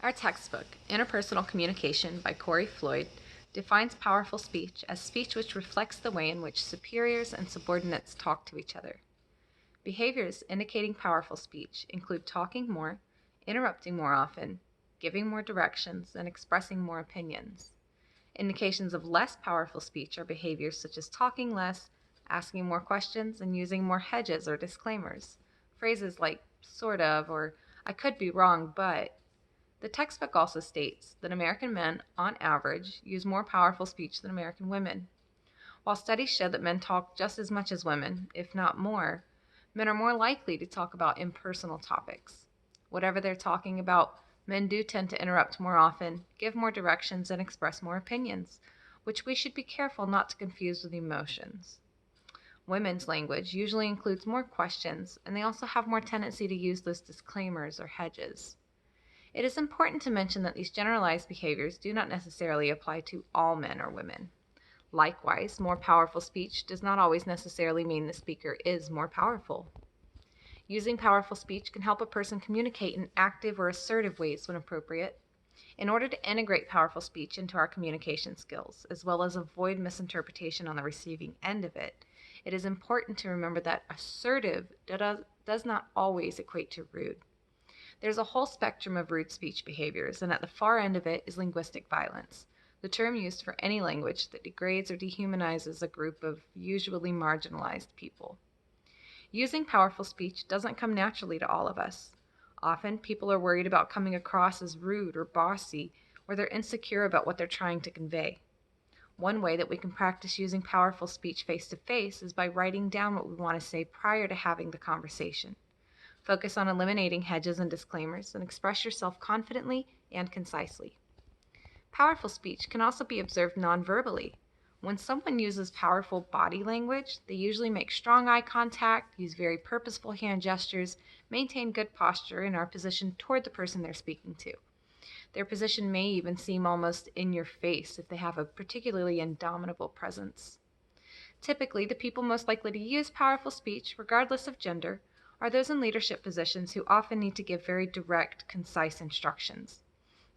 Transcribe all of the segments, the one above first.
Our textbook, Interpersonal Communication by Corey Floyd, defines powerful speech as speech which reflects the way in which superiors and subordinates talk to each other. Behaviors indicating powerful speech include talking more, interrupting more often, giving more directions, and expressing more opinions. Indications of less powerful speech are behaviors such as talking less, asking more questions, and using more hedges or disclaimers. Phrases like sort of or I could be wrong, but. The textbook also states that American men, on average, use more powerful speech than American women. While studies show that men talk just as much as women, if not more, men are more likely to talk about impersonal topics. Whatever they're talking about, men do tend to interrupt more often, give more directions, and express more opinions, which we should be careful not to confuse with emotions. Women's language usually includes more questions, and they also have more tendency to use those disclaimers or hedges. It is important to mention that these generalized behaviors do not necessarily apply to all men or women. Likewise, more powerful speech does not always necessarily mean the speaker is more powerful. Using powerful speech can help a person communicate in active or assertive ways when appropriate. In order to integrate powerful speech into our communication skills, as well as avoid misinterpretation on the receiving end of it, it is important to remember that assertive does not always equate to rude. There's a whole spectrum of rude speech behaviors, and at the far end of it is linguistic violence, the term used for any language that degrades or dehumanizes a group of usually marginalized people. Using powerful speech doesn't come naturally to all of us. Often, people are worried about coming across as rude or bossy, or they're insecure about what they're trying to convey. One way that we can practice using powerful speech face-to-face is by writing down what we want to say prior to having the conversation. Focus on eliminating hedges and disclaimers and express yourself confidently and concisely. Powerful speech can also be observed non-verbally. When someone uses powerful body language, they usually make strong eye contact, use very purposeful hand gestures, maintain good posture, and are positioned toward the person they're speaking to. Their position may even seem almost in your face if they have a particularly indomitable presence. Typically, the people most likely to use powerful speech, regardless of gender, are those in leadership positions who often need to give very direct, concise instructions.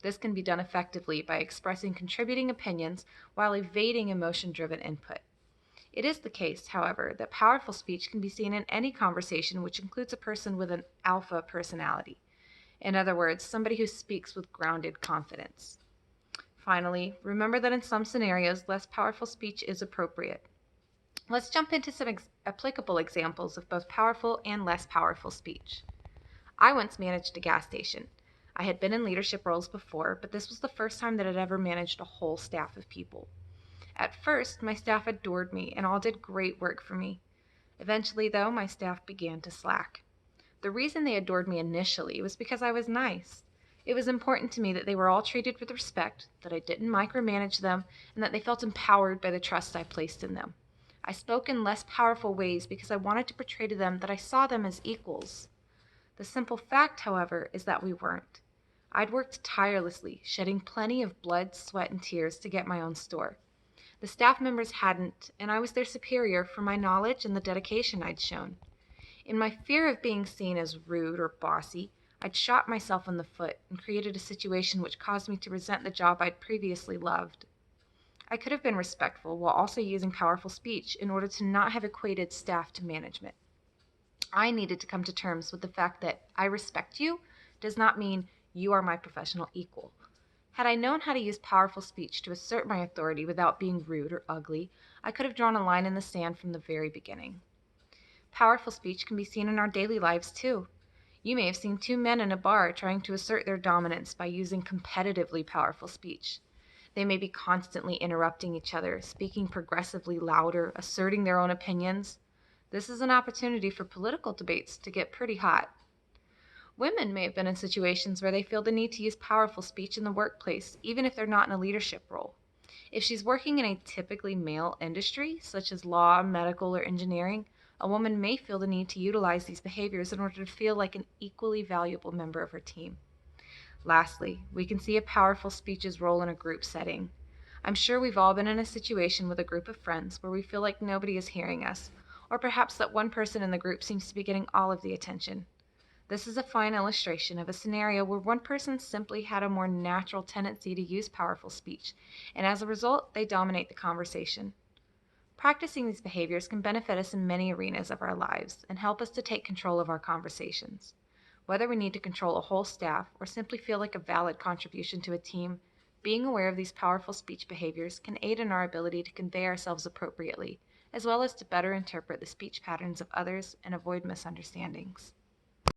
This can be done effectively by expressing contributing opinions while evading emotion-driven input. It is the case, however, that powerful speech can be seen in any conversation which includes a person with an alpha personality. In other words, somebody who speaks with grounded confidence. Finally, remember that in some scenarios, less powerful speech is appropriate. Let's jump into some applicable examples of both powerful and less powerful speech. I once managed a gas station. I had been in leadership roles before, but this was the first time that I'd ever managed a whole staff of people. At first, my staff adored me and all did great work for me. Eventually, though, my staff began to slack. The reason they adored me initially was because I was nice. It was important to me that they were all treated with respect, that I didn't micromanage them, and that they felt empowered by the trust I placed in them. I spoke in less powerful ways because I wanted to portray to them that I saw them as equals. The simple fact, however, is that we weren't. I'd worked tirelessly, shedding plenty of blood, sweat, and tears to get my own store. The staff members hadn't, and I was their superior for my knowledge and the dedication I'd shown. In my fear of being seen as rude or bossy, I'd shot myself in the foot and created a situation which caused me to resent the job I'd previously loved. I could have been respectful while also using powerful speech in order to not have equated staff to management. I needed to come to terms with the fact that I respect you does not mean you are my professional equal. Had I known how to use powerful speech to assert my authority without being rude or ugly, I could have drawn a line in the sand from the very beginning. Powerful speech can be seen in our daily lives too. You may have seen two men in a bar trying to assert their dominance by using competitively powerful speech. They may be constantly interrupting each other, speaking progressively louder, asserting their own opinions. This is an opportunity for political debates to get pretty hot. Women may have been in situations where they feel the need to use powerful speech in the workplace, even if they're not in a leadership role. If she's working in a typically male industry, such as law, medical, or engineering, a woman may feel the need to utilize these behaviors in order to feel like an equally valuable member of her team. Lastly, we can see a powerful speech's role in a group setting. I'm sure we've all been in a situation with a group of friends where we feel like nobody is hearing us, or perhaps that one person in the group seems to be getting all of the attention. This is a fine illustration of a scenario where one person simply had a more natural tendency to use powerful speech, and as a result, they dominate the conversation. Practicing these behaviors can benefit us in many arenas of our lives and help us to take control of our conversations. Whether we need to control a whole staff or simply feel like a valid contribution to a team, being aware of these powerful speech behaviors can aid in our ability to convey ourselves appropriately, as well as to better interpret the speech patterns of others and avoid misunderstandings.